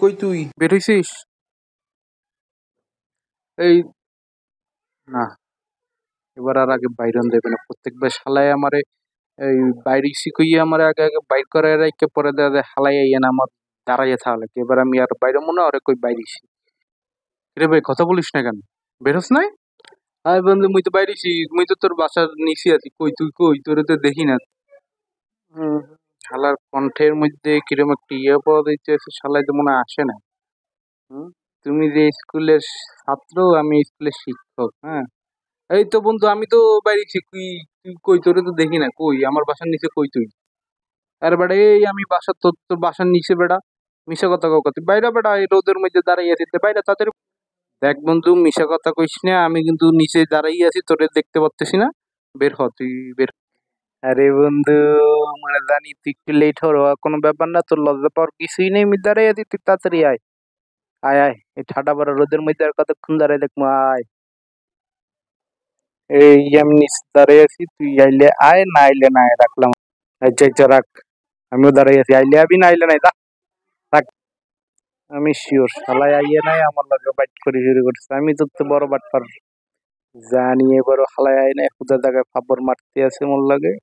কই তুই বের হইছিস? এই না, এবার আর আগে বাইরন দেবে না। প্রত্যেকবার শালায় আমারে এই বাইরে শিখইয়ে আমারে আগে আগে বাইর করে রাইকে পরে দেয় হালাই আইয়া না আমার দাঁড়াইয়া থাকা লাগে। এবার আমি আর বাইরে মনে হয় কই বাইরিছি। রে ভাই কথা বলিস না কেন? বেরোস নাই? আয় বন্ধু মুই তো বাইরেছি, মুই তো তোর বাসার নিচে আছি। কই তুই কই? তোরে তো দেখি না। হুম, শালার কণ্ঠের মধ্যে কিরম একটা ইয়ে পাওয়া যাইতেছে, শালাই তো মনে হয় আসে না। হুম? তুমি যে স্কুলের ছাত্র, আমি স্কুলের শিক্ষক, হ্যাঁ? এই তো বন্ধু আমি তো বাইরেছি। তুই তুই কই? তোরে তো দেখি না। কই আমার বাসার নিচে কই তুই? আরে বেটা এই আমি বাসার তোর তোর বাসার নিচে বেটা। মিশা কথা কাউ তুই বাইরে বেটা, এই রোদের মধ্যে দাঁড়াই আছিস বাইরে তাড়াতাড়ি। দেখ বন্ধু মিশা কথা কইস না, আমি কিন্তু নিচে দাঁড়াই আছি, তোরে দেখতে পারতেছি না। বের হ তুই বের। আরে বন্ধু, মানে জানি তুই একটু লেট হওয়ার কোনো ব্যাপার না, তোর লজ্জা পাওয়ার কিছুই নেই। আমি দাঁড়াই আছি, তুই তাড়াতাড়ি আয়। আয় আয়, এই ঠাডা পড়া রোদের মধ্যে আর কতক্ষণ দাঁড়াই দেখবো, আয়। এই আমি নিচে দাঁড়াই আছি, তুই আইলে আয়, না আইলে না আয়, রাখলাম। আচ্ছা আচ্ছা রাখ, আমিও দাঁড়াই আছি, আইলে আবি না আইলে নাই, যা রাখ। আমি শিওর শালাই আইয়ে নাই, আমার লগে বাইট করে শুরু করছে। আমি তো তো বড় বাটপার জানি, এবারও হালাই আই নাই, খুদা জায়গায় ফাপড় মারতে আছে মোর লাগে।